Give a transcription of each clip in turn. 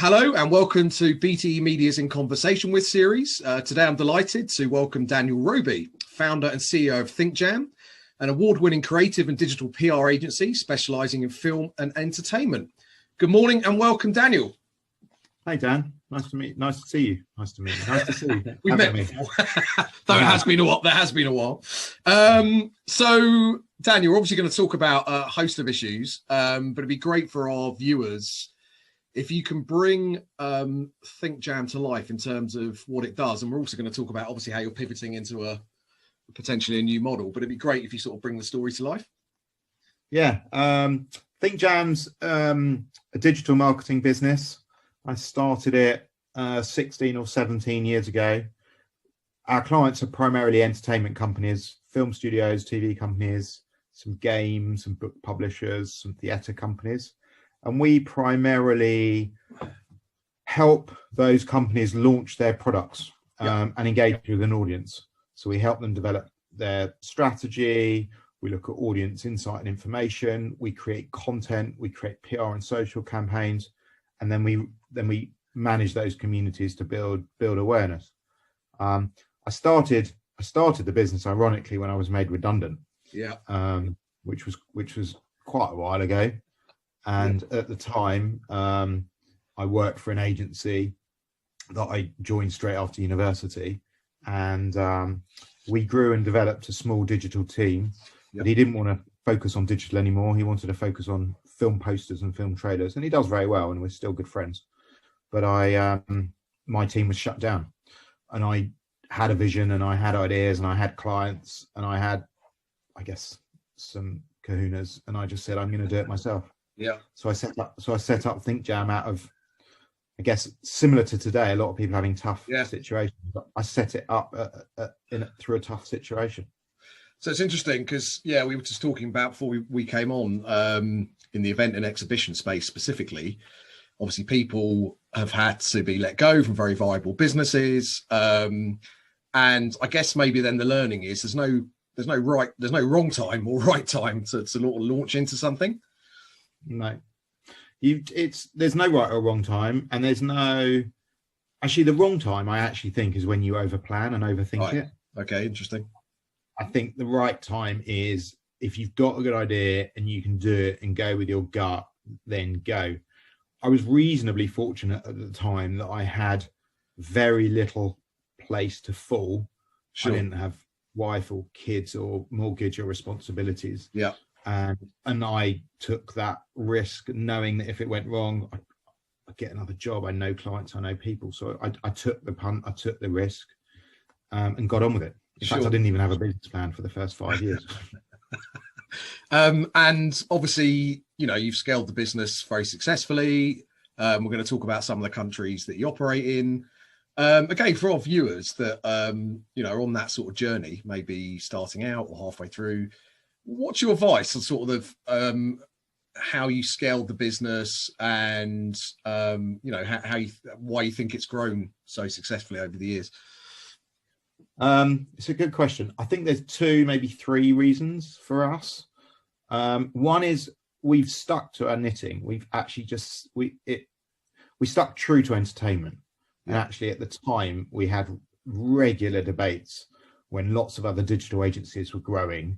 Hello and welcome to BTE Media's In Conversation With series. Today I'm delighted to welcome Daniel Robey, founder and CEO of ThinkJam, an award-winning creative and digital PR agency specialising in film and entertainment. Good morning and welcome, Daniel. Hey Dan, nice to see you. Nice to see you. We've met before, though it has been a while. There has been a while. So Daniel, we're obviously going to talk about a host of issues, but it'd be great for our viewers if you can bring ThinkJam to life in terms of what it does. And we're also going to talk about obviously how you're pivoting into a potentially a new model, but it'd be great if you sort of bring the story to life. Yeah, ThinkJam's a digital marketing business. I started it 16 or 17 years ago. Our clients are primarily entertainment companies, film studios, TV companies, some games, some book publishers, some theatre companies. And we primarily help those companies launch their products and engage with an audience. So we help them develop their strategy. We look at audience insight and information. We create content. We create PR and social campaigns. And then we manage those communities to build awareness. I started the business ironically when I was made redundant. Which was quite a while ago. And at the time, I worked for an agency that I joined straight after university, and we grew and developed a small digital team. But he didn't want to focus on digital anymore. He wanted to focus on film posters and film trailers, and he does very well, and we're still good friends. But my team was shut down, and I had a vision, and I had ideas, and I had clients, and I had, I guess, some kahunas, and I just said, I'm going to do it myself. So I set up ThinkJam out of, I guess, similar to today, a lot of people having tough situations, but I set it up through a tough situation. So it's interesting because, we were just talking about before we came on in the event and exhibition space specifically. Obviously, people have had to be let go from very viable businesses. And I guess maybe then the learning is there's no wrong time or right time to launch into something. No, there's no right or wrong time, and there's no, actually the wrong time I actually think is when you overplan and overthink it. Okay, interesting. I think the right time is if you've got a good idea and you can do it and go with your gut, then go. I was reasonably fortunate at the time that I had very little place to fall. I didn't have wife or kids or mortgage or responsibilities. And I took that risk knowing that if it went wrong, I'd get another job. I know clients, I know people. So I took the punt, I took the risk and got on with it. In fact, I didn't even have a business plan for the first 5 years. And obviously, you've scaled the business very successfully. We're going to talk about some of the countries that you operate in. Again, for our viewers that, are on that sort of journey, maybe starting out or halfway through, what's your advice on sort of how you scaled the business and, why you think it's grown so successfully over the years? It's a good question. I think there's two, maybe three reasons for us. One is we've stuck to our knitting. We've actually we stuck true to entertainment. And actually at the time we had regular debates when lots of other digital agencies were growing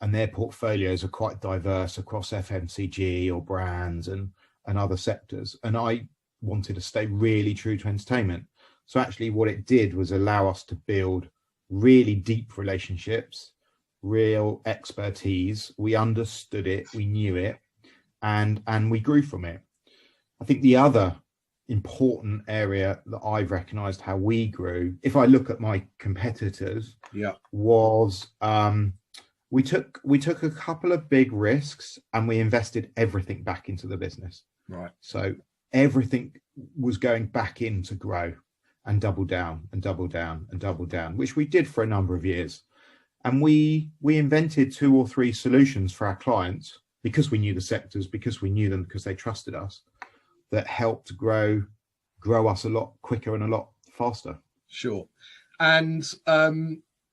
and their portfolios are quite diverse across FMCG or brands and other sectors. And I wanted to stay really true to entertainment. So actually what it did was allow us to build really deep relationships, real expertise. We understood it, we knew it, and we grew from it. I think the other important area that I've recognized how we grew, if I look at my competitors, was we took a couple of big risks and we invested everything back into the business. So everything was going back in to grow and double down and double down and double down, which we did for a number of years. And we invented 2 or 3 solutions for our clients because we knew the sectors, because we knew them, because they trusted us, that helped grow us a lot quicker and a lot faster. Sure. And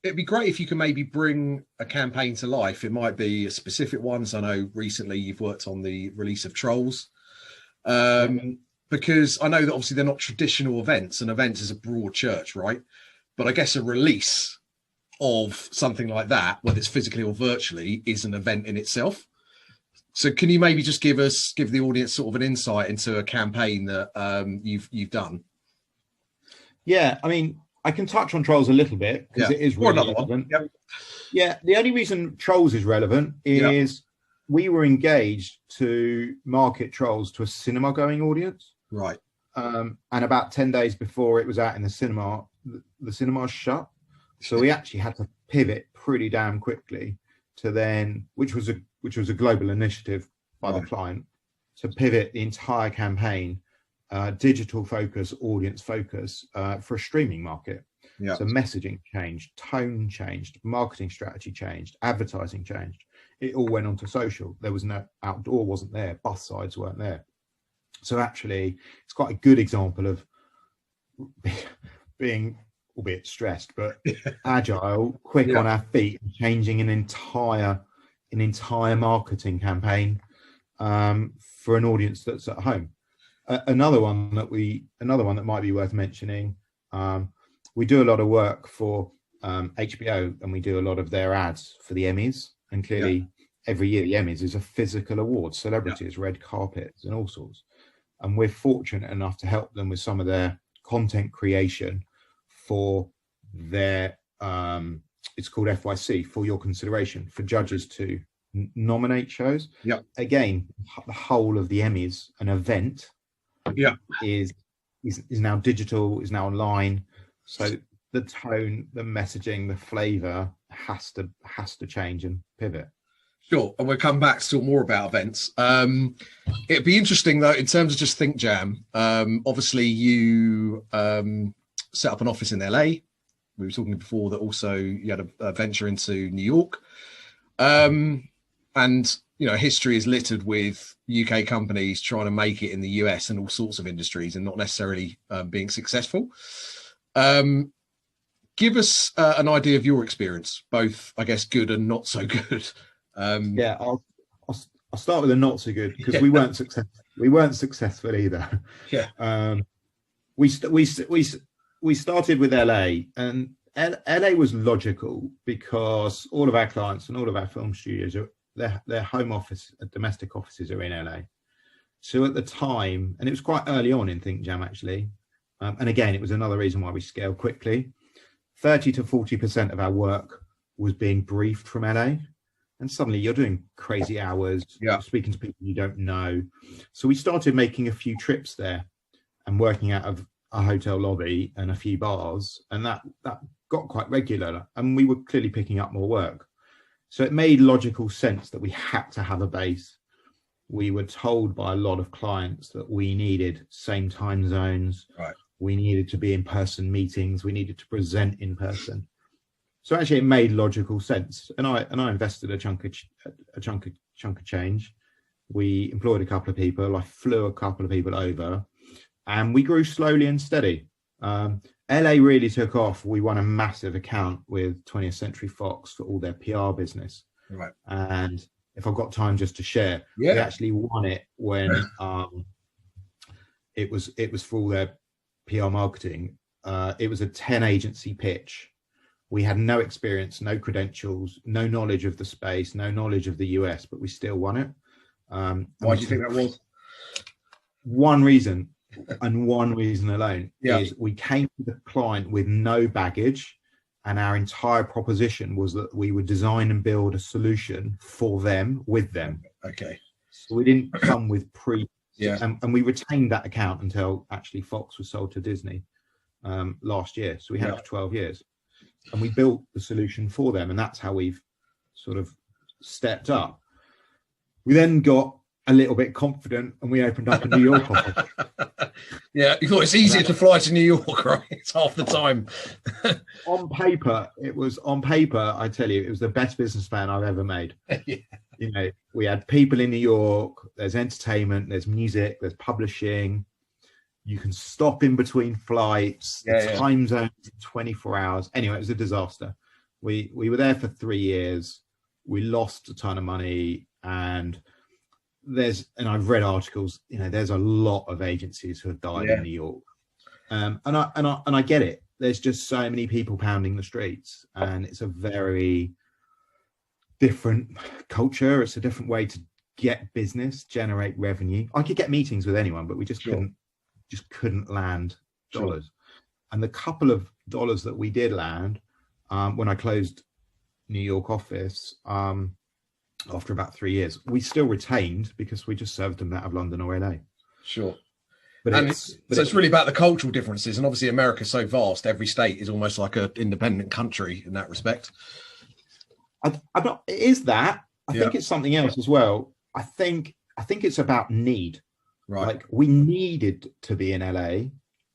it'd be great if you can maybe bring a campaign to life. It might be a specific one. So I know recently you've worked on the release of Trolls. because I know that obviously they're not traditional events, and events is a broad church, right? But I guess a release of something like that, whether it's physically or virtually, is an event in itself. So can you maybe just give the audience sort of an insight into a campaign that you've done? Yeah, I mean, I can touch on Trolls a little bit because it is really relevant. Yep. Yeah, the only reason Trolls is relevant is we were engaged to market Trolls to a cinema-going audience. Right. And about 10 days before it was out in the cinema, the cinema's shut. So we actually had to pivot pretty damn quickly to then, which was a global initiative by the client, to pivot the entire campaign, digital focus, audience focus, for a streaming market. Yeah. So messaging changed, tone changed, marketing strategy changed, advertising changed. It all went onto social. There was no outdoor, wasn't there. Bus sides weren't there. So actually, it's quite a good example of being, albeit stressed, but agile, quick on our feet, and changing an entire marketing campaign for an audience that's at home. Another one that might be worth mentioning. We do a lot of work for HBO, and we do a lot of their ads for the Emmys. And clearly, every year the Emmys is a physical award, celebrities, red carpets, and all sorts. And we're fortunate enough to help them with some of their content creation for their it's called FYC, for your consideration, for judges to nominate shows. Again, the whole of the Emmys, an event, is now digital, is now online. So the tone, the messaging, the flavor has to change and pivot. Sure, and we'll come back to talk more about events. It'd be interesting though, in terms of just ThinkJam. Obviously, you set up an office in LA. We were talking before that also you had a venture into New York, and history is littered with UK companies trying to make it in the US and all sorts of industries, and not necessarily being successful. Give us an idea of your experience, both, I guess, good and not so good. I'll start with the not so good, because we weren't successful either. We started with LA, and LA was logical because all of our clients and all of our film studios are their home office, domestic offices are in LA. So at the time, and it was quite early on in ThinkJam actually, and again it was another reason why we scaled quickly. 30 to 40% of our work was being briefed from LA. And suddenly you're doing crazy hours, speaking to people you don't know. So we started making a few trips there and working out of a hotel lobby and a few bars. And that got quite regular. And we were clearly picking up more work. So it made logical sense that we had to have a base. We were told by a lot of clients that we needed same time zones. Right. We needed to be in person meetings. We needed to present in person. So actually, it made logical sense, and I invested a chunk of change. We employed a couple of people. I flew a couple of people over, and we grew slowly and steady. LA really took off. We won a massive account with 20th Century Fox for all their PR business. Right. And if I've got time just to share, we actually won it when it was for all their PR marketing. It was a 10 agency pitch. We had no experience, no credentials, no knowledge of the space, no knowledge of the US, but we still won it. Why do you think that was? One reason, and one reason alone, is we came to the client with no baggage, and our entire proposition was that we would design and build a solution for them, with them. Okay. So we didn't come with and we retained that account until actually Fox was sold to Disney last year. So we had it for 12 years. And we built the solution for them, and that's how we've sort of stepped up. We then got a little bit confident, and we opened up a New York office. You thought it's easier to fly to New York, right? It's half the time. On paper, I tell you, it was the best business plan I've ever made. We had people in New York, there's entertainment, there's music, there's publishing. You can stop in between flights. The time zone is 24 hours. Anyway, it was a disaster. We were there for 3 years. We lost a ton of money, and and I've read articles, there's a lot of agencies who have died in New York. And I get it. There's just so many people pounding the streets, and it's a very different culture. It's a different way to get business, generate revenue. I could get meetings with anyone, but we just couldn't land dollars. And the couple of dollars that we did land, when I closed New York office, after about 3 years, we still retained because we just served them out of London or LA. Sure. So it's really about the cultural differences, and obviously America's so vast. Every state is almost like an independent country in that respect. It is that. I think it's something else as well. I think it's about need. Right. Like, we needed to be in LA,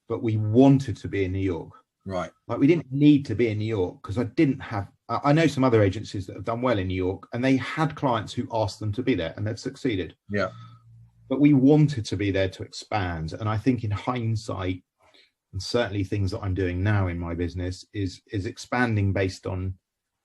but we wanted to be in New York. Right. Like, we didn't need to be in New York because I know some other agencies that have done well in New York, and they had clients who asked them to be there, and they've succeeded. Yeah. But we wanted to be there to expand. And I think in hindsight, and certainly things that I'm doing now in my business, is expanding based on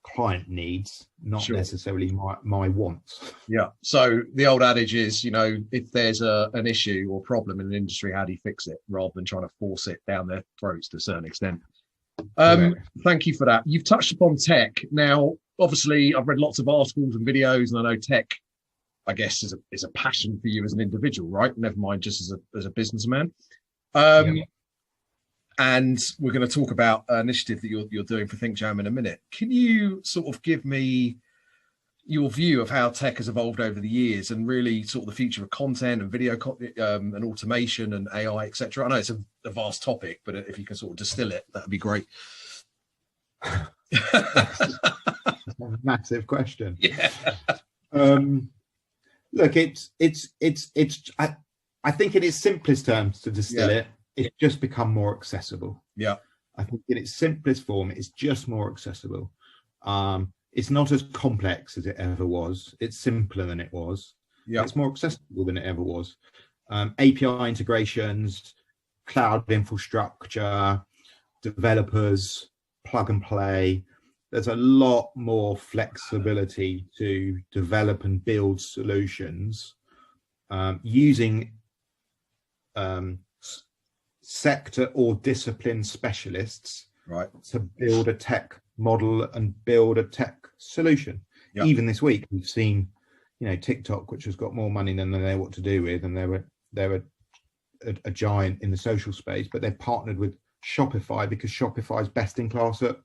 client needs, not necessarily my wants. Yeah. So the old adage is, if there's an issue or problem in an industry, how do you fix it, rather than trying to force it down their throats to a certain extent. Thank you for that. You've touched upon tech. Now, obviously, I've read lots of articles and videos, and I know tech, I guess, is a passion for you as an individual, right? Never mind just as a businessman. And we're going to talk about an initiative that you're doing for ThinkJam in a minute. Can you sort of give me your view of how tech has evolved over the years, and really sort of the future of content and video and automation and AI, etc.? I know it's a vast topic, but if you can sort of distill it, that'd be great. That's a massive question. Yeah. Look, I think in its simplest terms, to distill it, it's just become more accessible. Yeah. I think in its simplest form, it's just more accessible. It's not as complex as it ever was. It's simpler than it was. Yeah. It's more accessible than it ever was. API integrations, cloud infrastructure, developers, plug and play. There's a lot more flexibility to develop and build solutions using sector or discipline specialists, right, to build a tech model and build a tech solution. Yep. Even this week, we've seen, TikTok, which has got more money than they know what to do with, and they're a giant in the social space, but they've partnered with Shopify because Shopify is best in class at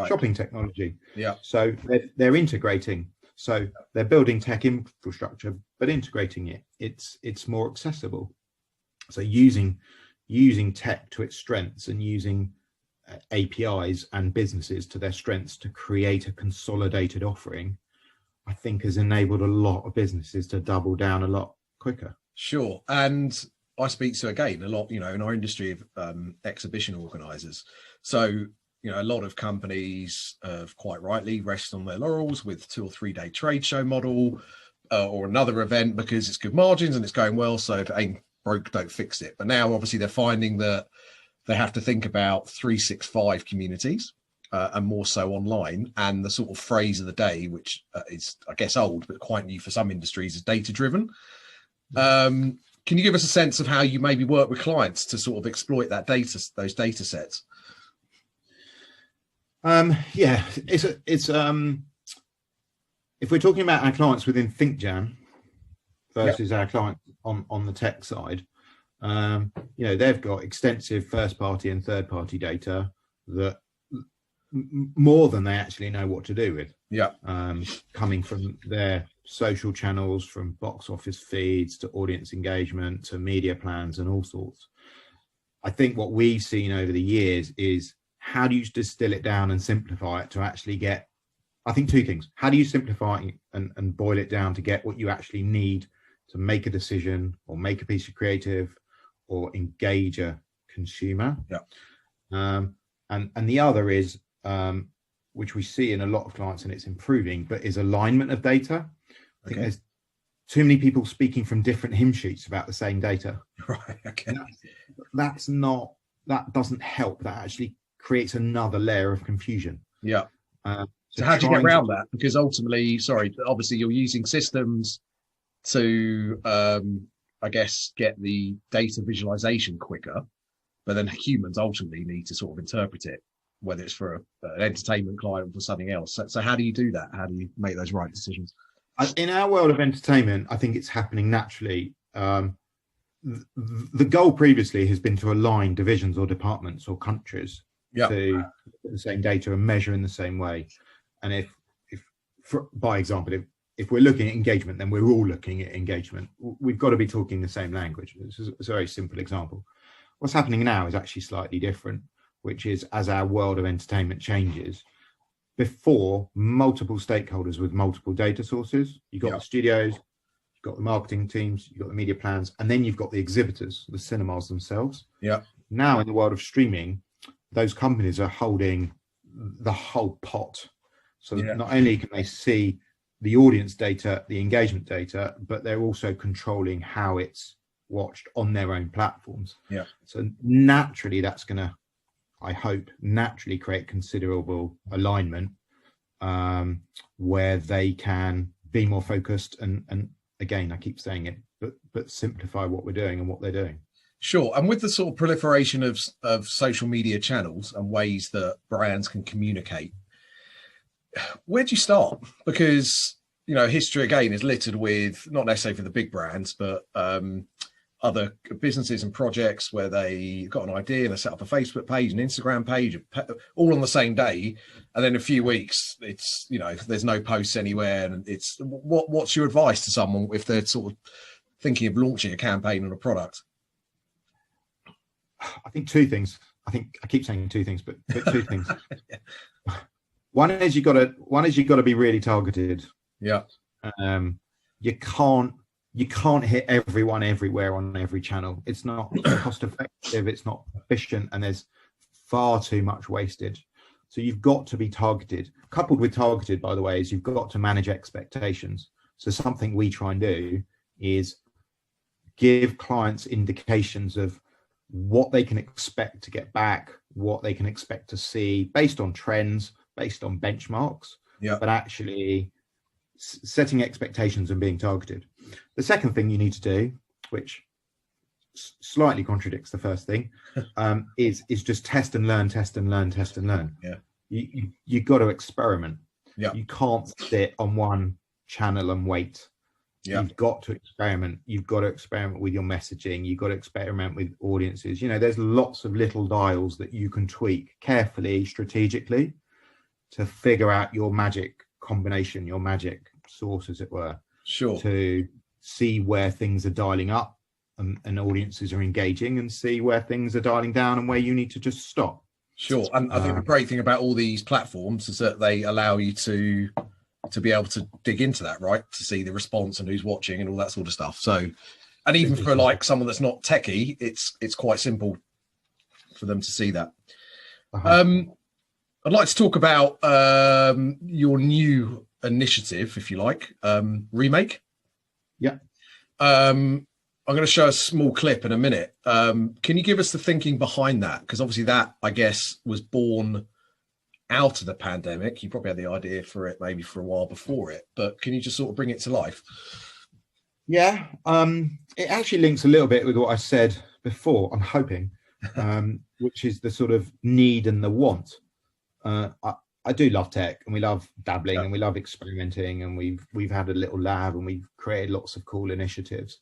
shopping technology. Yeah. So they're integrating. So they're building tech infrastructure, but integrating it. It's more accessible. So using tech to its strengths and using APIs and businesses to their strengths to create a consolidated offering, I think has enabled a lot of businesses to double down a lot quicker. Sure. And I speak to, again, a lot, in our industry of exhibition organizers. So, a lot of companies quite rightly rest on their laurels with 2 or 3 day trade show model or another event because it's good margins and it's going well. So if it ain't broke, don't fix it. But now obviously they're finding that they have to think about 365 communities and more so online. And the sort of phrase of the day, which is, I guess, old, but quite new for some industries, is data driven. Can you give us a sense of how you maybe work with clients to sort of exploit that data, those data sets? It's if we're talking about our clients within ThinkJam versus our clients on the tech side, they've got extensive first party and third party data that more than they actually know what to do with. Yeah. Coming from their social channels, from box office feeds to audience engagement to media plans and all sorts. I think what we've seen over the years is, how do you distill it down and simplify it to actually get, I think, 2 things. How do you simplify it and boil it down to get what you actually need to make a decision or make a piece of creative or engage a consumer? Yeah. And the other is, which we see in a lot of clients and it's improving, but is alignment of data. I think there's too many people speaking from different hymn sheets about the same data. Right. Okay. That doesn't help. That actually creates another layer of confusion. Yeah. So how do you get around that? Because ultimately, obviously you're using systems to, I guess, get the data visualization quicker, but then humans ultimately need to sort of interpret it, whether it's for an entertainment client or for something else. So how do you do that? How do you make those right decisions? In our world of entertainment, I think it's happening naturally. The goal previously has been to align divisions or departments or countries to the same data and measure in the same way. And if by example, if we're looking at engagement, then we're all looking at engagement. We've got to be talking the same language. This is a very simple example. What's happening now is actually slightly different, which is as our world of entertainment changes. Before, multiple stakeholders with multiple data sources. You've got the studios, you've got the marketing teams, you've got the media plans, and then you've got the exhibitors, the cinemas themselves. Now in the world of streaming, those companies are holding the whole pot. So not only can they see the audience data, the engagement data, but they're also controlling how it's watched on their own platforms. So naturally, that's going to, I hope, naturally create considerable alignment where they can be more focused and again, I keep saying it, but simplify what we're doing and what they're doing. Sure. And with the sort of proliferation of social media channels and ways that brands can communicate, where do you start? Because, you know, history again is littered with, not necessarily for the big brands, but other businesses and projects where they got an idea and they set up a Facebook page, an Instagram page, all on the same day. And then in a few weeks, it's, you know, there's no posts anywhere. And it's what's your advice to someone if they're sort of thinking of launching a campaign on a product? I think two things. I keep saying two things, but two things. One is you got to be really targeted. You can't hit everyone everywhere on every channel. It's not cost effective, it's not efficient, and there's far too much wasted. So you've got to be targeted. Coupled with targeted, by the way, is you've got to manage expectations. So something we try and do is give clients indications of what they can expect to get back, what they can expect to see based on trends, based on benchmarks, but actually setting expectations and being targeted. The second thing you need to do, which slightly contradicts the first thing, is just test and learn. You've got to experiment. You can't sit on one channel and wait. You've got to experiment. You've got to experiment with your messaging. You've got to experiment with audiences. You know, there's lots of little dials that you can tweak carefully, strategically, to figure out your magic combination, your magic sauce, as it were. To see where things are dialing up and audiences are engaging, and see where things are dialing down and where you need to just stop. And I think the great thing about all these platforms is that they allow you to be able to dig into that, right? To see the response and who's watching and all that sort of stuff. So, and even for like someone that's not techie, it's quite simple for them to see that. I'd like to talk about your new initiative, if you like, Remake. I'm going to show a small clip in a minute. Can you give us the thinking behind that? Because obviously that, I guess, was born out of the pandemic. You probably had the idea for it maybe for a while before it, but can you just sort of bring it to life? It actually links a little bit with what I said before, I'm hoping, which is the sort of need and the want. I do love tech, and we love dabbling, and we love experimenting, and we've had a little lab, and we've created lots of cool initiatives.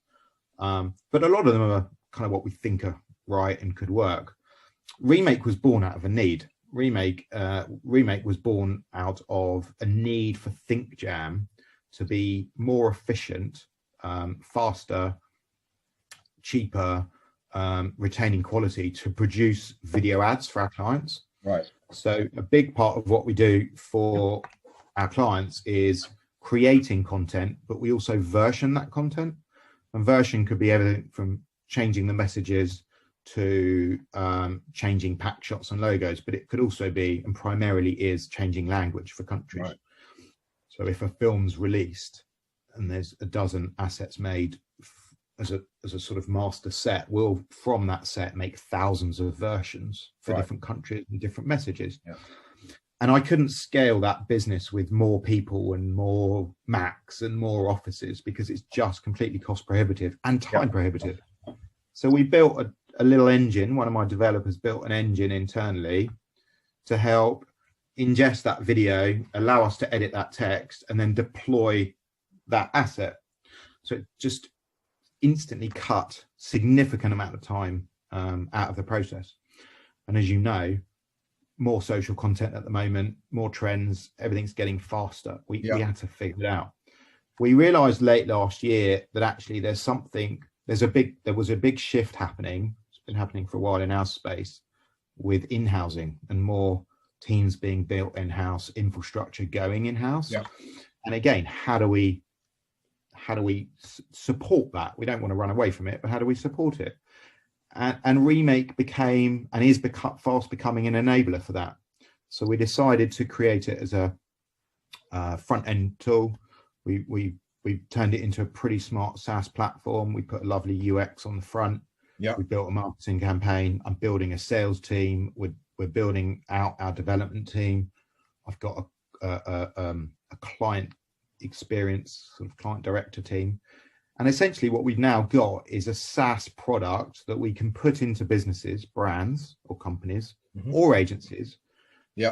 But a lot of them are kind of what we think are right and could work. Remake was born out of a need. Remake was born out of a need for ThinkJam to be more efficient, faster, cheaper, retaining quality, to produce video ads for our clients. So a big part of what we do for our clients is creating content, but we also version that content. And version could be everything from changing the messages to changing pack shots and logos, but it could also be, and primarily is, changing language for countries. So if a film's released and there's a dozen assets made as a sort of master set, we'll from that set make thousands of versions for different countries and different messages. and I couldn't scale that business with more people and more Macs and more offices because it's just completely cost prohibitive and time prohibitive. So we built a little engine. One of my developers built an engine internally to help ingest that video, allow us to edit that text, and then deploy that asset. So it just instantly cut significant amount of time out of the process. And as you know, more social content at the moment, more trends, everything's getting faster. We had to figure it out. We realized late last year that actually there was a big shift happening. It's been happening for a while in our space with in-housing and more teams being built in-house, infrastructure going in-house. And again, how do we support that? We don't want to run away from it, but how do we support it? And Remake became and is fast becoming an enabler for that. So we decided to create it as a front-end tool. We turned it into a pretty smart SaaS platform. We put a lovely UX on the front. We built a marketing campaign. I'm building a sales team. We're building out our development team. I've got a client experience, sort of client director team. And essentially what we've now got is a SaaS product that we can put into businesses, brands or companies or agencies,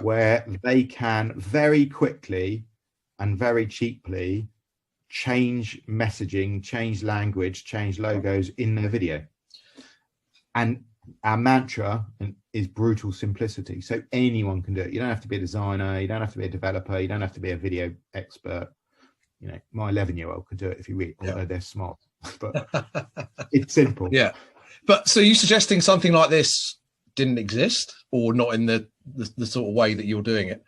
where they can very quickly and very cheaply change messaging, change language, change logos in their video. And our mantra is brutal simplicity. So anyone can do it. You don't have to be a designer. You don't have to be a developer. You don't have to be a video expert. You know, my 11-year-old could do it if you read, although they're smart, but it's simple. But so you suggesting something like this didn't exist, or not in the sort of way that you're doing it?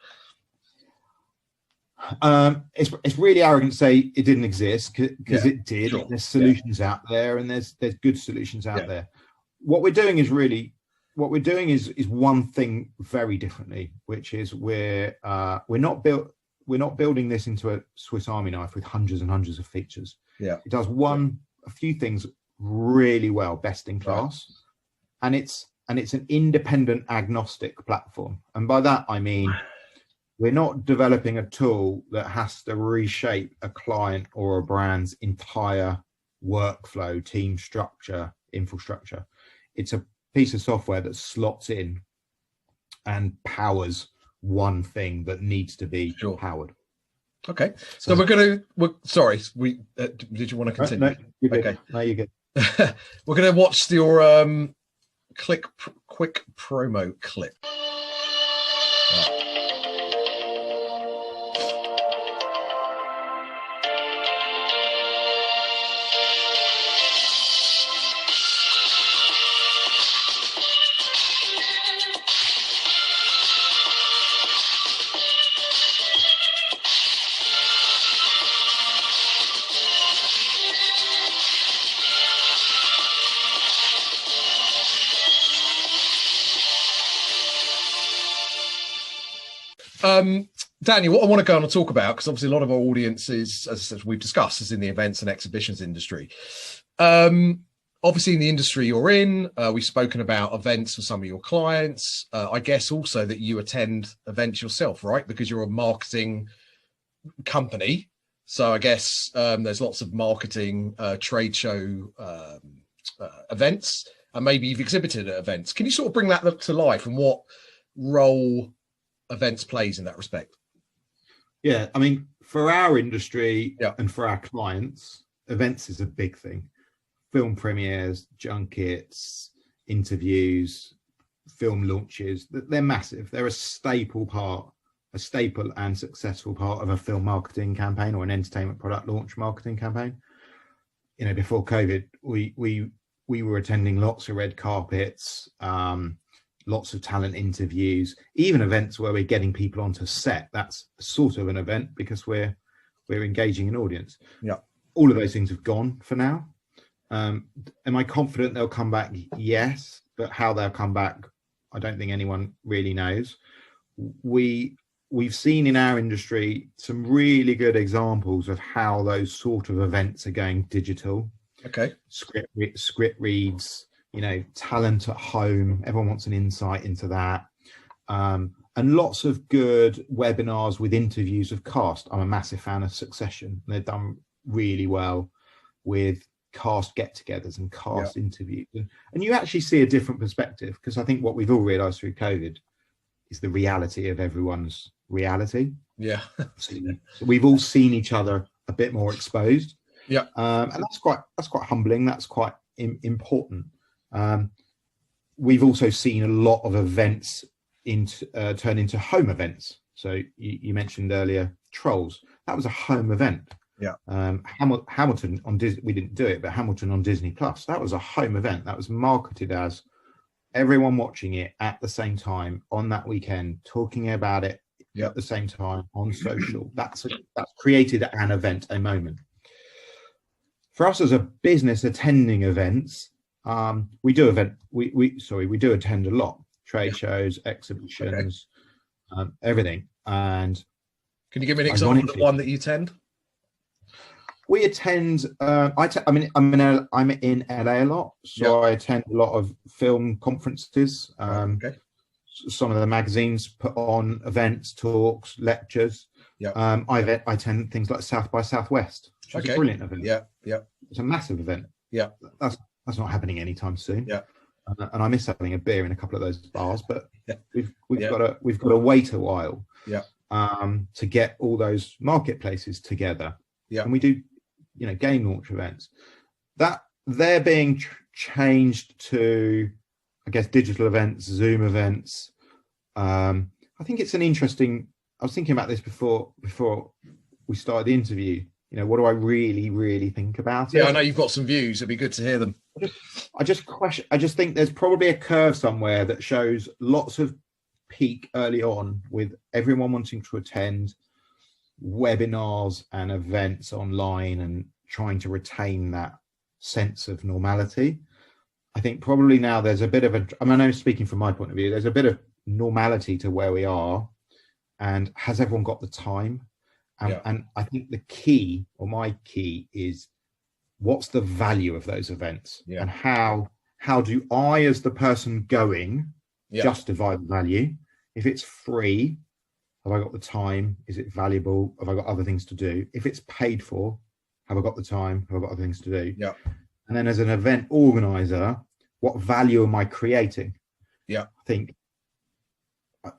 It's really arrogant to say it didn't exist, because it did. There's solutions out there, and there's good solutions out there. What we're doing is one thing very differently, which is we're not building this into a Swiss Army knife with hundreds and hundreds of features. It does a few things really well, best in class, and it's an independent agnostic platform. And by that I mean we're not developing a tool that has to reshape a client or a brand's entire workflow, team structure, infrastructure. It's a piece of software that slots in and powers one thing that needs to be powered. Okay, so sorry, did you want to continue? No, you're good. Okay, no, you're good. We're going to watch your quick promo clip. Daniel, what I want to go on and talk about, because obviously a lot of our audience is, as we've discussed, is in the events and exhibitions industry. Obviously in the industry you're in, we've spoken about events for some of your clients. I guess also that you attend events yourself, right? Because you're a marketing company. So I guess there's lots of marketing trade show events, and maybe you've exhibited at events. Can you sort of bring that to life and what role events plays in that respect? Yeah, I mean, for our industry and for our clients, events is a big thing. Film premieres, junkets, interviews, film launches, they're massive. They're a staple and successful part of a film marketing campaign or an entertainment product launch marketing campaign. You know, before COVID, we were attending lots of red carpets, lots of talent interviews, even events where we're getting people onto set. That's sort of an event because we're engaging an audience. All of those things have gone for now. Am I confident they'll come back? Yes, but how they'll come back, I don't think anyone really knows. We've seen in our industry some really good examples of how those sort of events are going digital. Okay. Script reads, you know, talent at home. Everyone wants an insight into that. And and lots of good webinars with interviews of cast. I'm a massive fan of Succession. They've done really well with cast get-togethers and cast interviews, and you actually see a different perspective, because I think what we've all realized through COVID is the reality of everyone's reality. So we've all seen each other a bit more exposed, and that's quite humbling. That's quite important. We've also seen a lot of events turn into home events. So you mentioned earlier Trolls. That was a home event. Hamilton on Disney, we didn't do it, but Hamilton on Disney Plus, that was a home event. That was marketed as everyone watching it at the same time on that weekend, talking about it at the same time on social. That's created an event, a moment. For us as a business attending events, we do attend a lot, trade shows, exhibitions, everything. And can you give me an example of one that you attend? We attend. I'm in LA a lot, so I attend a lot of film conferences. Some of the magazines put on events, talks, lectures. I attend things like South by Southwest, which is a brilliant event. It's a massive event. That's not happening anytime soon. And I miss having a beer in a couple of those bars, but we've got to wait a while. To get all those marketplaces together. And we do, game launch events that they're being changed to, I guess, digital events, Zoom events. I think it's an interesting. I was thinking about this before we started the interview. What do I really think about it? I know you've got some views. It'd be good to hear them. I just think there's probably a curve somewhere that shows lots of peak early on with everyone wanting to attend webinars and events online and trying to retain that sense of normality. I think probably now there's a bit of I'm speaking from my point of view, there's a bit of normality to where we are, and has everyone got the time? And I think the key, or my key, is what's the value of those events, and how do I, as the person going, justify the value? If it's free, have I got the time? Is it valuable? Have I got other things to do? If it's paid for, have I got the time? Have I got other things to do? And then as an event organizer, what value am I creating? I think I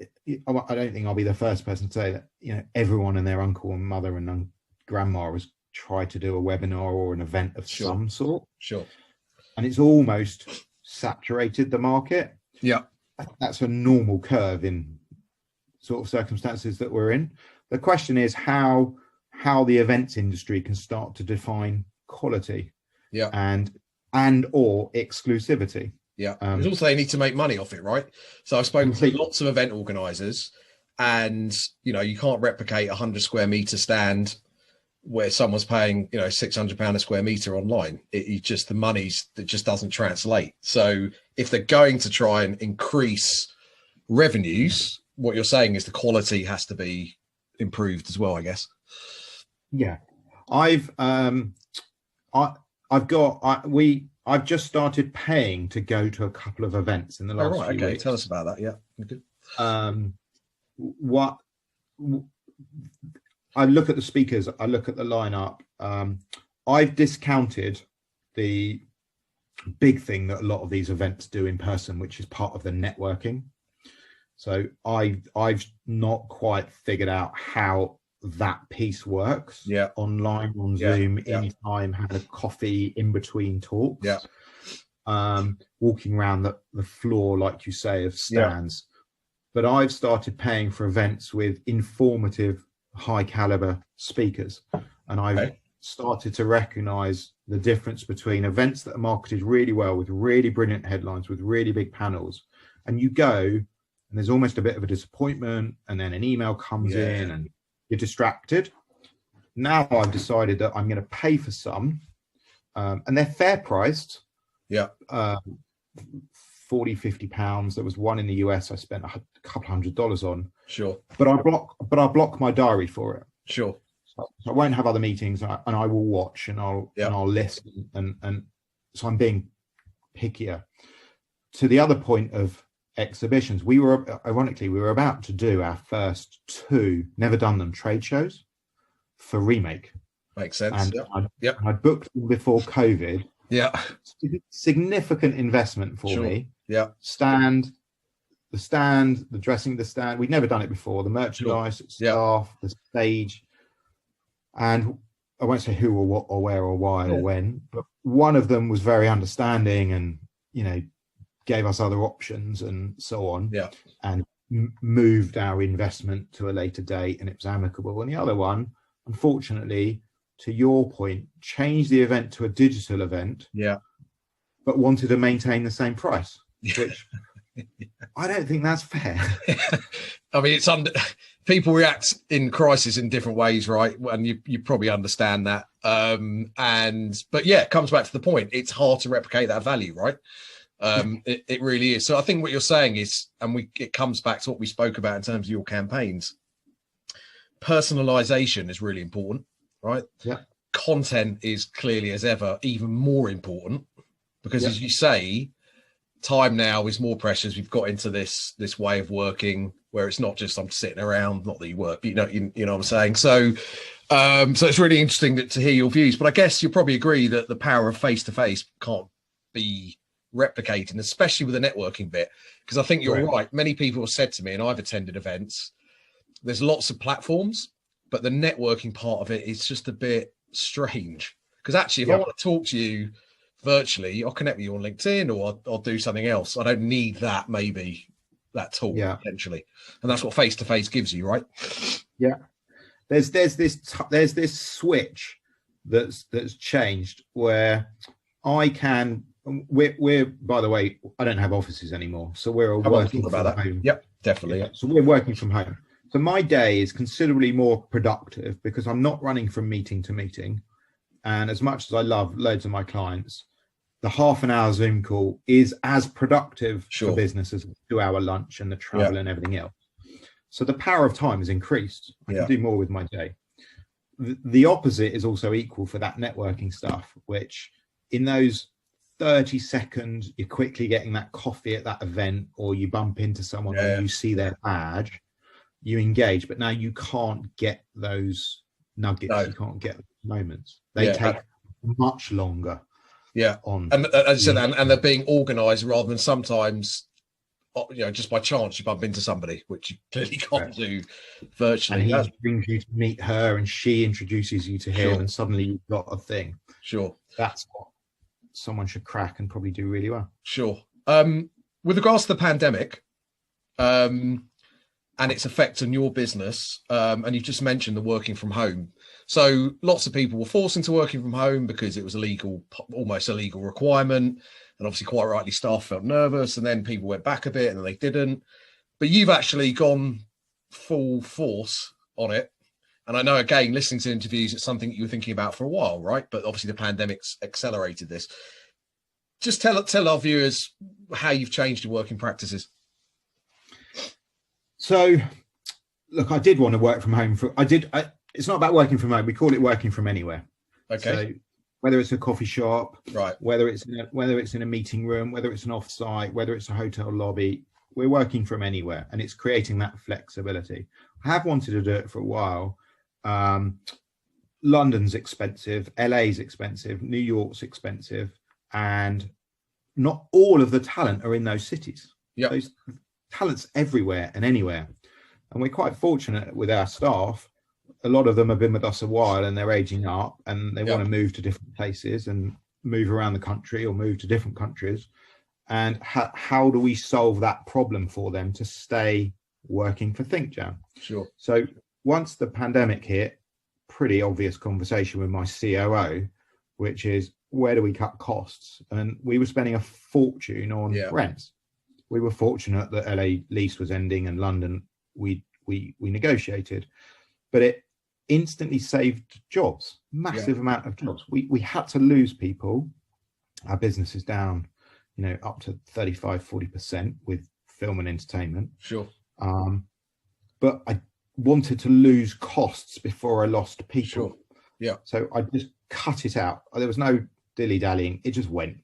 don't think I'll be the first person to say that everyone and their uncle and mother and grandma has tried to do a webinar or an event of some sort. And it's almost saturated the market. That's a normal curve in sort of circumstances that we're in. The question is how the events industry can start to define quality and or exclusivity. There's also, they need to make money off it, right? So I've spoken to lots of event organizers, and you can't replicate 100 square meter stand where someone's paying £600 a square meter online. It just, the money's, that just doesn't translate. So if they're going to try and increase revenues, what you're saying is the quality has to be improved as well, I guess. I've just started paying to go to a couple of events in the last few weeks. Tell us about that. Okay. What I look at the speakers, I look at the lineup. I've discounted the big thing that a lot of these events do in person, which is part of the networking. So I've not quite figured out how that piece works. Online, on Zoom, anytime, having a coffee in between talks. Walking around the floor, like you say, of stands. But I've started paying for events with informative, high caliber speakers, and I've started to recognize the difference between events that are marketed really well with really brilliant headlines, with really big panels, and you go and there's almost a bit of a disappointment, and then an email comes in and you're distracted. Now I've decided that I'm going to pay for some, and they're fair priced. £40-50. There was one in the US I spent a couple $100 on. But I block my diary for it. So I won't have other meetings, and I will watch, and I'll listen, and so I'm being pickier. To the other point of exhibitions. Ironically, we were about to do our first 2, never done them, trade shows for Remake. Makes sense. And Yep. I booked them before COVID. Yeah. Significant investment for me. Yeah. The stand, the dressing, the stand. We'd never done it before. The merchandise, staff, the stage. And I won't say who or what or where or why or when, but one of them was very understanding and, you know, gave us other options and so on. Yeah. And moved our investment to a later date, and it was amicable. And the other one, unfortunately, to your point, changed the event to a digital event. Yeah. But wanted to maintain the same price, which I don't think that's fair. I mean, people react in crisis in different ways, right? And you probably understand that. But yeah, it comes back to the point. It's hard to replicate that value, right? It really is. So I think what you're saying is, and it comes back to what we spoke about in terms of your campaigns. Personalization is really important, right? Yeah. Content is clearly as ever even more important because, as you say, time now is more precious. We've got into this way of working where it's not just I'm sitting around, not that you work, but you know what I'm saying. So it's really interesting to hear your views. But I guess you'll probably agree that the power of face-to-face can't be replicated, especially with the networking bit, because I think you're right. Many people have said to me, and I've attended events, there's lots of platforms, but the networking part of it is just a bit strange. Because actually, if I want to talk to you virtually, I'll connect with you on LinkedIn or I'll do something else. I don't need that tool potentially, and that's what face-to-face gives you, right? Yeah. There's this switch that's changed where I can. We're by the way, I don't have offices anymore, so we're working from home. Yep, definitely. Yeah. So we're working from home. So my day is considerably more productive because I'm not running from meeting to meeting. And as much as I love loads of my clients, the half an hour Zoom call is as productive for business as a 2-hour lunch and the travel and everything else. So the power of time has increased. I can do more with my day. The opposite is also equal for that networking stuff, which in those 30 seconds, you're quickly getting that coffee at that event, or you bump into someone and you see their badge, you engage, but now you can't get those nuggets. You can't get those moments. They take much longer. And as I said, and they're being organized rather than sometimes, just by chance you bump into somebody, which you clearly can't do virtually. And he brings you to meet her and she introduces you to him and suddenly you've got a thing. That's what someone should crack and probably do really well. With regards to the pandemic, and its effect on your business, and you've just mentioned the working from home. So lots of people were forced into working from home because it was almost a legal requirement. And obviously quite rightly staff felt nervous, and then people went back a bit and then they didn't. But you've actually gone full force on it. And I know, again, listening to interviews, it's something you were thinking about for a while, right? But obviously the pandemic's accelerated this. Just tell our viewers how you've changed your working practices. So, look, I did want to work from home. It's not about working from home. We call it working from anywhere. Okay. So whether it's a coffee shop, right, whether it's in a meeting room, whether it's an offsite, whether it's a hotel lobby, we're working from anywhere, and it's creating that flexibility. I have wanted to do it for a while. London's expensive, LA's expensive, New York's expensive, and not all of the talent are in those cities. Those talent's everywhere and anywhere, and we're quite fortunate with our staff. A lot of them have been with us a while and they're aging up and they want to move to different places and move around the country or move to different countries. And how do we solve that problem for them to stay working for ThinkJam? So once the pandemic hit, pretty obvious conversation with my COO, which is, where do we cut costs? And we were spending a fortune on rents. We were fortunate that LA lease was ending and London we negotiated, but it instantly saved jobs, massive amount of jobs. We had to lose people. Our business is down, up to 35-40% with film and entertainment. But I wanted to lose costs before I lost people. So I just cut it out. There was no dilly-dallying. It just went.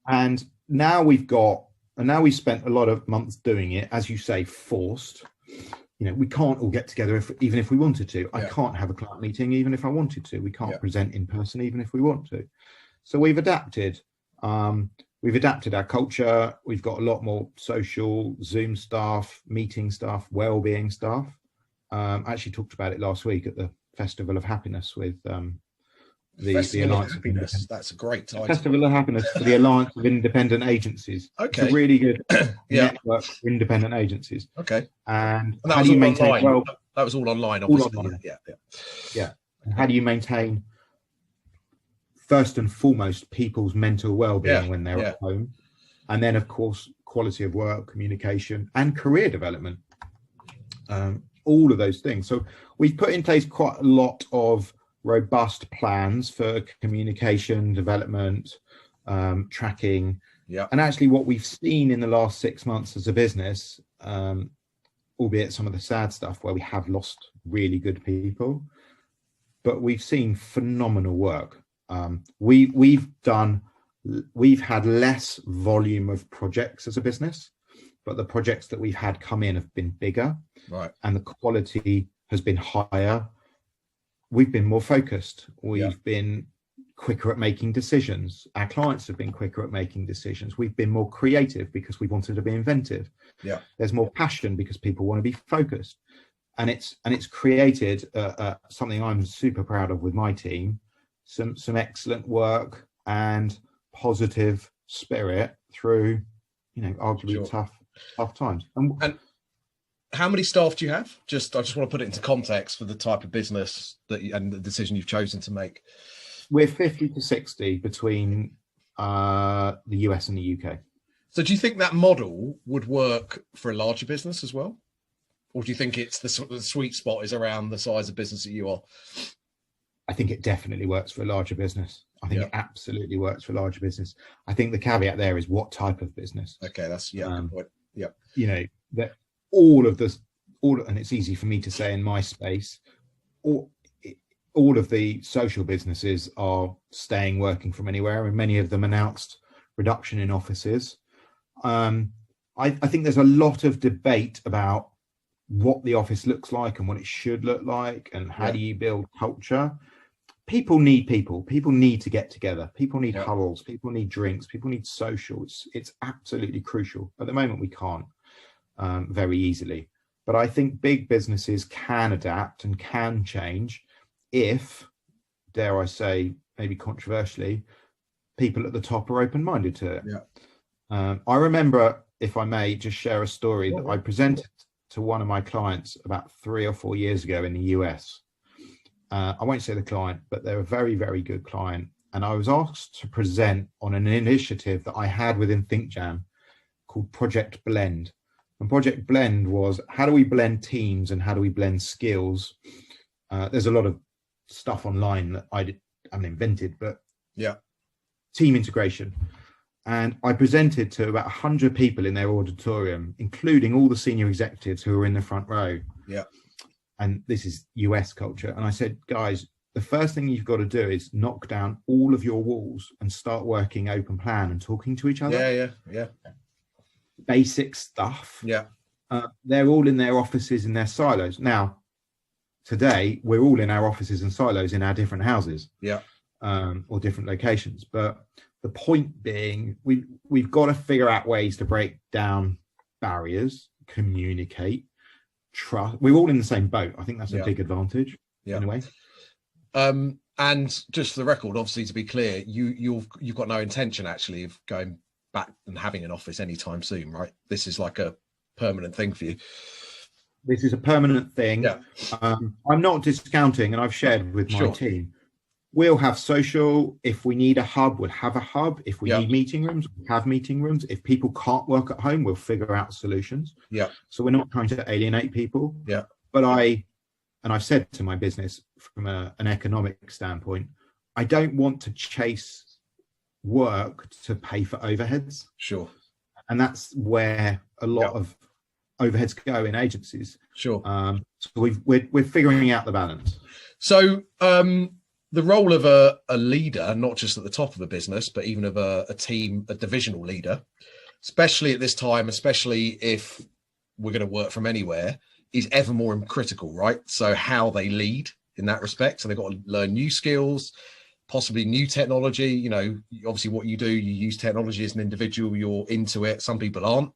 And now we've got And now we've spent a lot of months doing it, as you say, forced. We can't all get together even if we wanted to. I can't have a client meeting even if I wanted to. We can't present in person even if we want to. So we've adapted. We've adapted our culture. We've got a lot more social, Zoom staff, meeting staff, well-being staff. I actually talked about it last week at the Festival of Happiness with the Alliance of Happiness. That's a great title. Festival of Happiness for the Alliance of Independent Agencies. Okay. It's a really good network of independent agencies. Okay. And that how was do you all maintain online. well? That was all online, obviously. All online. Yeah. And how do you maintain first and foremost people's mental well-being when they're at home, and then of course quality of work, communication, and career development. All of those things. So we've put in place quite a lot of robust plans for communication, development, tracking. Yeah. And actually what we've seen in the last 6 months as a business, albeit some of the sad stuff where we have lost really good people, but we've seen phenomenal work. We've had less volume of projects as a business, but the projects that we've had come in have been bigger, right, and the quality has been higher. We've been more focused. We've been quicker at making decisions. Our clients have been quicker at making decisions. We've been more creative because we wanted to be inventive. Yeah, there's more passion because people want to be focused, and it's created something I'm super proud of with my team. Some excellent work and positive spirit through, arguably tough times. And how many staff do you have? I just want to put it into context for the type of business and the decision you've chosen to make. We're 50 to 60 between the US and the UK. So do you think that model would work for a larger business as well? Or do you think it's the sweet spot is around the size of business that you are? I think it definitely works for a larger business. I think it absolutely works for a larger business. I think the caveat there is what type of business. Okay, that's good point. Yeah. That all of, and it's easy for me to say in my space, all of the social businesses are staying working from anywhere, and many of them announced reduction in offices. I think there's a lot of debate about what the office looks like and what it should look like, and how do you build culture. People need people. People need to get together. People need huddles. People need drinks. People need social. It's absolutely crucial. At the moment, we can't very easily. But I think big businesses can adapt and can change if, dare I say, maybe controversially, people at the top are open-minded to it. Yeah. I remember, if I may, just share a story that I presented to one of my clients about 3 or 4 years ago in the US. I won't say the client, but they're a very, very good client. And I was asked to present on an initiative that I had within ThinkJam called Project Blend. And Project Blend was, how do we blend teams and how do we blend skills? There's a lot of stuff online that I haven't invented, but team integration. And I presented to about 100 people in their auditorium, including all the senior executives who were in the front row. Yeah. And this is US culture. And I said, guys, the first thing you've got to do is knock down all of your walls and start working open plan and talking to each other. Yeah. Basic stuff. Yeah. They're all in their offices, in their silos. Now, today, we're all in our offices and silos in our different houses. Yeah. Or different locations. But the point being, we've got to figure out ways to break down barriers, communicate, trust. We're all in the same boat. I think that's a big advantage in a way. And just for the record, obviously, to be clear, you've got no intention actually of going back and having an office anytime soon, right? This is like a permanent thing for you. This is a permanent thing. Yeah. I'm not discounting, and I've shared with my team. We'll have social. If we need a hub, we'll have a hub. If we need meeting rooms, we'll have meeting rooms. If people can't work at home, we'll figure out solutions. Yeah. So we're not trying to alienate people. Yeah. But I've said to my business from an economic standpoint, I don't want to chase work to pay for overheads. Sure. And that's where a lot of overheads go in agencies. Sure. So we're figuring out the balance. So the role of a leader, not just at the top of a business, but even of a team, a divisional leader, especially at this time, especially if we're going to work from anywhere, is ever more critical, right? So how they lead in that respect. So they've got to learn new skills, possibly new technology. You know, obviously what you do, you use technology as an individual, you're into it. Some people aren't.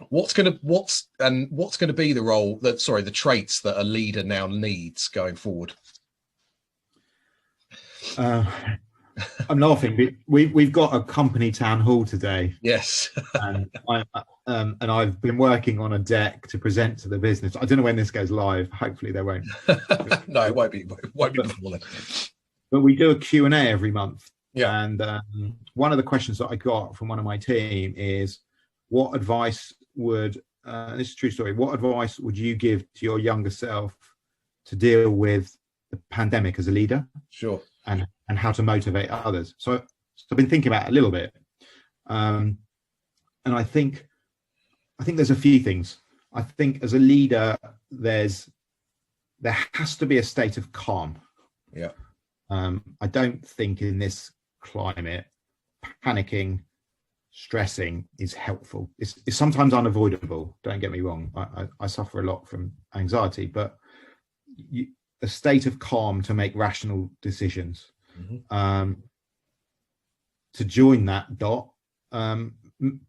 What's going to be the role that, sorry, the traits that a leader now needs going forward? I'm laughing. We've got a company town hall today. Yes. and I've been working on a deck to present to the business. I don't know when this goes live. Hopefully they won't. No, it won't be before then. But we do a Q&A every month. Yeah. And one of the questions that I got from one of my team is, what advice would, this is a true story, what advice would you give to your younger self to deal with the pandemic as a leader? Sure. And how to motivate others. So I've been thinking about it a little bit. And I think there's a few things. I think as a leader, there has to be a state of calm. Yeah. I don't think in this climate, panicking, stressing is helpful. It's sometimes unavoidable. Don't get me wrong. I suffer a lot from anxiety, but a state of calm to make rational decisions. Mm-hmm. To join that dot,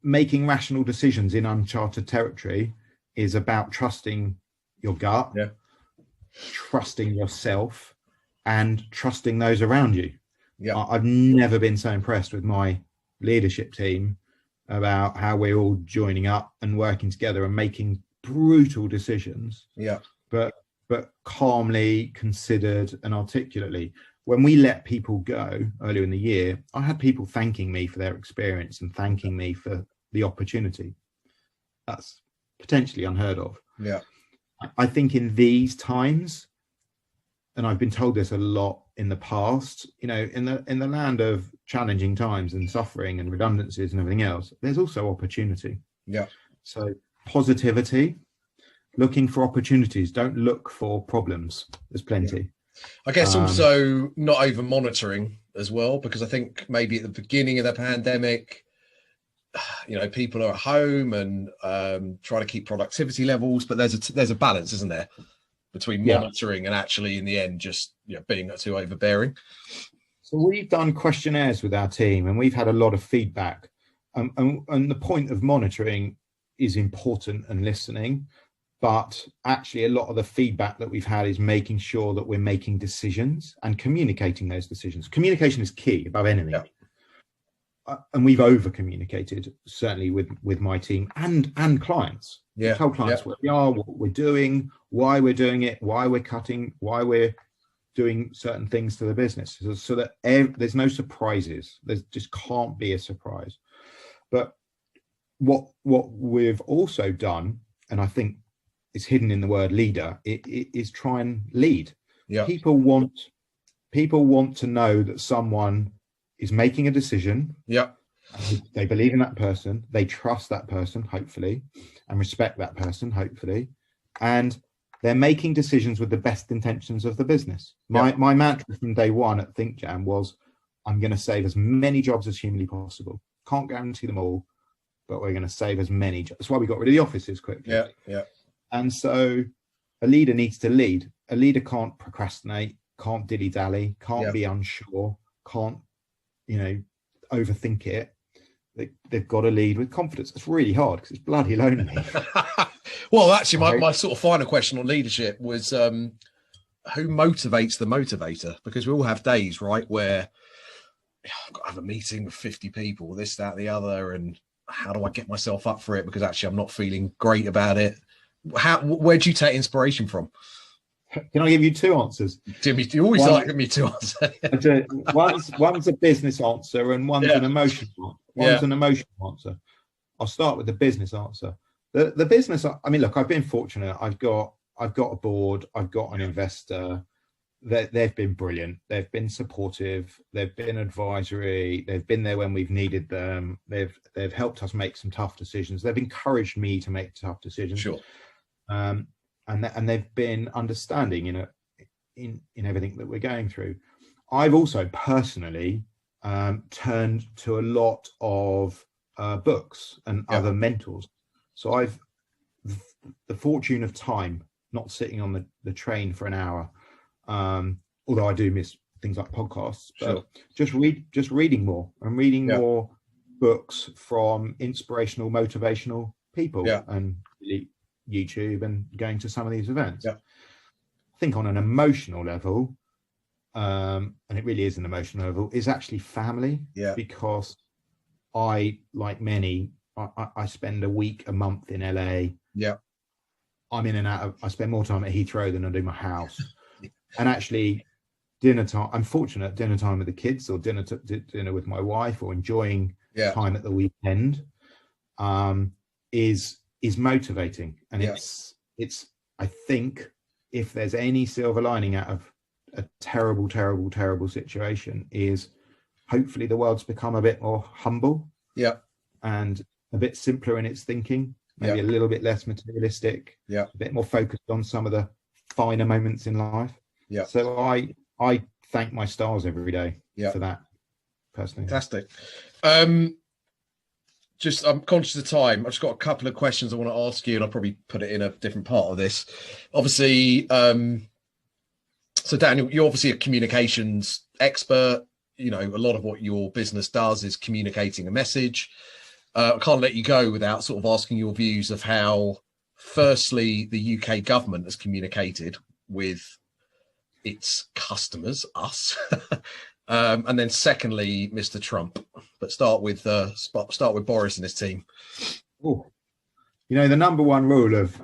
making rational decisions in uncharted territory is about trusting your gut, trusting yourself, and trusting those around you. Yeah, I've never been so impressed with my leadership team about how we're all joining up and working together and making brutal decisions. Yeah, but calmly, considered, and articulately. When we let people go earlier in the year, I had people thanking me for their experience and thanking me for the opportunity. That's potentially unheard of. Yeah, I think in these times, and I've been told this a lot in the past, you know, in the land of challenging times and suffering and redundancies and everything else, there's also opportunity. Yeah. So positivity, looking for opportunities, don't look for problems. There's plenty. Yeah. I guess also not over monitoring as well, because I think maybe at the beginning of the pandemic, you know, people are at home and trying to keep productivity levels, but there's a balance, isn't there, between monitoring and actually in the end just being too overbearing. So we've done questionnaires with our team and we've had a lot of feedback, and the point of monitoring is important and listening. But actually, a lot of the feedback that we've had is making sure that we're making decisions and communicating those decisions. Communication is key above anything. Yeah. And we've over communicated, certainly with my team and clients. Yeah. Tell clients where we are, what we're doing, why we're doing it, why we're cutting, why we're doing certain things to the business, so that there's no surprises. There just can't be a surprise. But what we've also done, and I think it's hidden in the word leader, it is try and lead. Yeah. People want to know that someone is making a decision. Yeah. They believe in that person, they trust that person, hopefully, and respect that person, hopefully, and they're making decisions with the best intentions of the business. My mantra from day one at ThinkJam was, I'm going to save as many jobs as humanly possible. Can't guarantee them all, but we're going to save as many jobs. That's why we got rid of the offices quickly. Yeah, yeah. And so a leader needs to lead. A leader can't procrastinate, can't dilly-dally, can't be unsure, can't, overthink it. They've got to lead with confidence. It's really hard because it's bloody lonely. Well, actually, my sort of final question on leadership was, who motivates the motivator? Because we all have days, right, where I've got to have a meeting with 50 people, this, that, the other, and how do I get myself up for it? Because actually I'm not feeling great about it. Where do you take inspiration from? Can I give you two answers? Jimmy, you always like giving me two answers. One's a business answer and one's an emotional one. An emotional answer. I'll start with the business answer. The business, I mean, look, I've been fortunate. I've got a board, I've got an investor. They've been brilliant. They've been supportive. They've been advisory. They've been there when we've needed them. They've helped us make some tough decisions. They've encouraged me to make tough decisions. Sure. And they've been understanding, in everything that we're going through. I've also personally turned to a lot of books and other mentors. So I've the fortune of time, not sitting on the train for an hour, although I do miss things like podcasts, but just reading more and reading more books from inspirational, motivational people, and YouTube, and going to some of these events. I think on an emotional level, and it really is an emotional level, is actually family, because I, like many, I spend a week, a month in LA. I'm in and out of, I spend more time at Heathrow than I do my house. And actually dinner time, I'm fortunate, dinner time with the kids, or dinner with my wife, or enjoying time at the weekend, is motivating. And it's I think if there's any silver lining out of a terrible situation, is hopefully the world's become a bit more humble, and a bit simpler in its thinking, maybe a little bit less materialistic, a bit more focused on some of the finer moments in life. So I thank my stars every day for that, personally. Fantastic. I'm conscious of time. I've just got a couple of questions I want to ask you, and I'll probably put it in a different part of this. Obviously, so Daniel, you're obviously a communications expert. You know, a lot of what your business does is communicating a message. I can't let you go without sort of asking your views of how, firstly, the UK government has communicated with its customers, us, and then secondly, Mr. Trump. But start with Boris and his team. Oh, you know, the number one rule of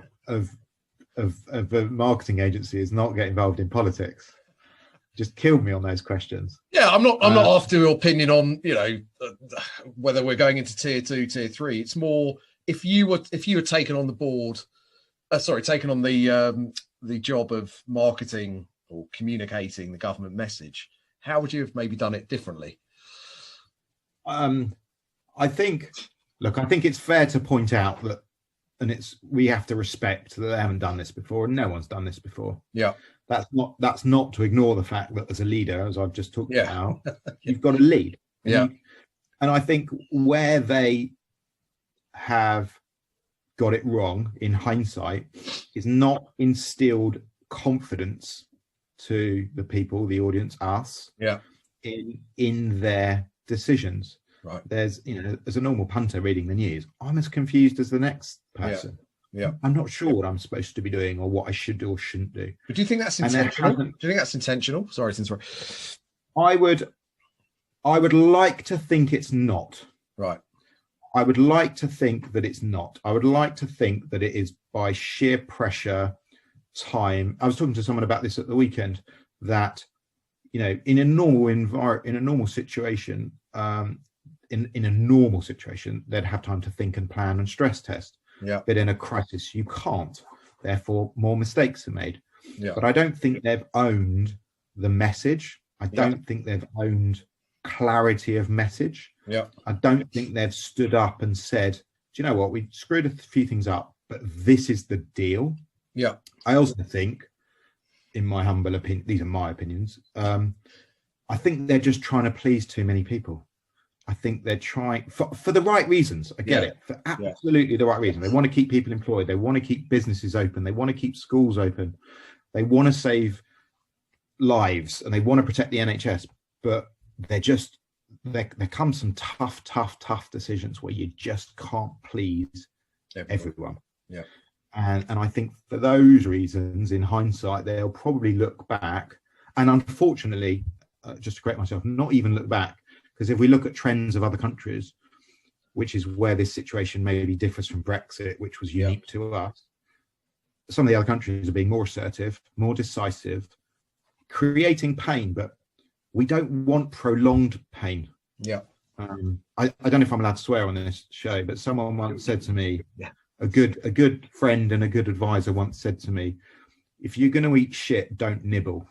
a marketing agency is not get involved in politics. Just killed me on those questions. Yeah, I'm not after your opinion on, you know, whether we're going into tier 2, tier 3. It's more if you were taken on the board, taken on the job of marketing or communicating the government message, how would you have maybe done it differently? I think it's fair to point out that, and we have to respect that they haven't done this before, and no one's done this before. That's not to ignore the fact that as a leader, as I've just talked about, you've got to lead. And I think where they have got it wrong in hindsight is not instilled confidence to the people, the audience, us, in their decisions. Right. There's, you know, as a normal punter reading the news, I'm as confused as the next person. I'm not sure what I'm supposed to be doing or what I should do or shouldn't do. But do you think that's intentional? Do you think that's intentional? Sorry to interrupt. I would like to think it's not. Right. I would like to think that it's not. I would like to think that it is by sheer pressure, time. I was talking to someone about this at the weekend, that, you know, in a normal situation, they'd have time to think and plan and stress test. But in a crisis, you can't. Therefore, more mistakes are made. But I don't think they've owned the message. I don't think they've owned clarity of message. I don't think they've stood up and said, do you know what, we screwed a few things up, but this is the deal. I also think, in my humble opinion, these are my opinions, I think they're just trying to please too many people. I think they're trying for the right reasons. I get it, for absolutely the right reason. They want to keep people employed. They want to keep businesses open. They want to keep schools open. They want to save lives, and they want to protect the NHS. But there come some tough decisions where you just can't please everyone. And I think for those reasons, in hindsight, they'll probably look back, and unfortunately, just to correct myself, not even look back. Because if we look at trends of other countries, which is where this situation maybe differs from Brexit, which was unique to us, some of the other countries are being more assertive, more decisive, creating pain, but we don't want prolonged pain. I don't know if I'm allowed to swear on this show, but someone once said to me, a good friend and a good advisor once said to me, if you're going to eat shit, don't nibble.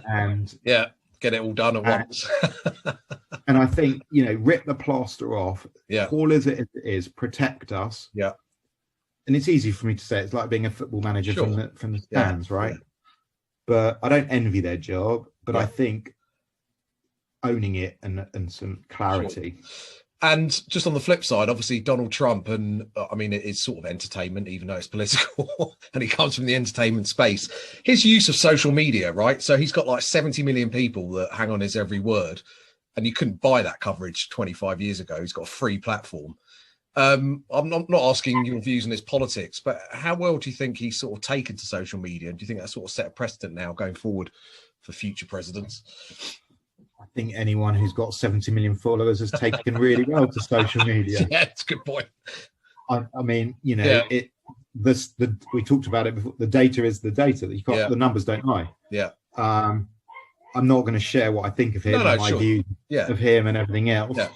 And get it all done at once. And I think, you know, rip the plaster off, call as it is, protect us. And it's easy for me to say, it's like being a football manager from the stands, right? But I don't envy their job. But I think owning it and some clarity. Sure. And just on the flip side, obviously Donald Trump, and I mean, it is sort of entertainment, even though it's political, and he comes from the entertainment space. His use of social media, right? So he's got like 70 million people that hang on his every word, and you couldn't buy that coverage 25 years ago. He's got a free platform. I'm not asking your views on his politics, but how well do you think he's sort of taken to social media? Do you think that sort of set a precedent now going forward for future presidents? I think anyone who's got 70 million followers has taken really well to social media. Yeah, it's a good point. I mean, you know, we talked about it before. The data is the data. That you can't. The numbers don't lie. Yeah. I'm not going to share what I think of him, my views of him, and everything else. Yeah.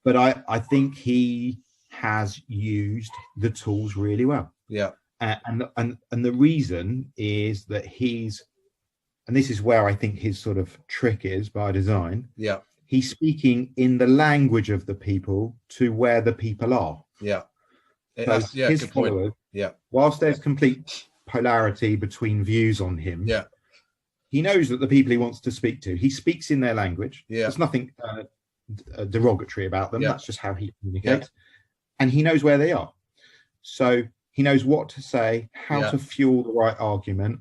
But I think he has used the tools really well. Yeah. And the reason is that and this is where I think his sort of trick is by design. Yeah. He's speaking in the language of the people to where the people are. Yeah. So his followers, whilst there's complete polarity between views on him, he knows that the people he wants to speak to, he speaks in their language. Yeah. There's nothing derogatory about them. That's just how he communicates. Yeah. And he knows where they are. So he knows what to say, how to fuel the right argument,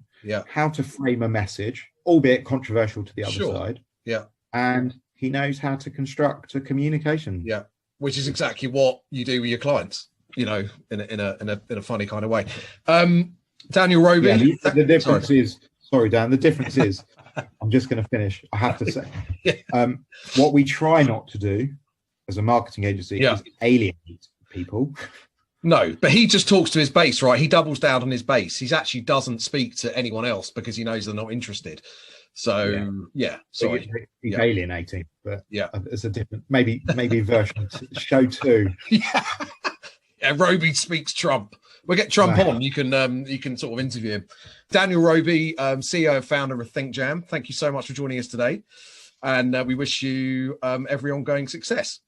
how to frame a message, albeit controversial to the other side. Yeah. And he knows how to construct a communication. Yeah. Which is exactly what you do with your clients, you know, in a funny kind of way. Daniel Robey. Yeah, the difference is, sorry, Dan, the difference is, I'm just going to finish. I have to say, what we try not to do as a marketing agency is alienate people. No, but he just talks to his base, right? He doubles down on his base. He actually doesn't speak to anyone else because he knows they're not interested. So sorry, he's alienating, but it's a different, maybe version show 2. Yeah, Robey speaks Trump. We'll get Trump on. You can sort of interview him. Daniel Robey, CEO and founder of ThinkJam. Thank you so much for joining us today, and we wish you every ongoing success.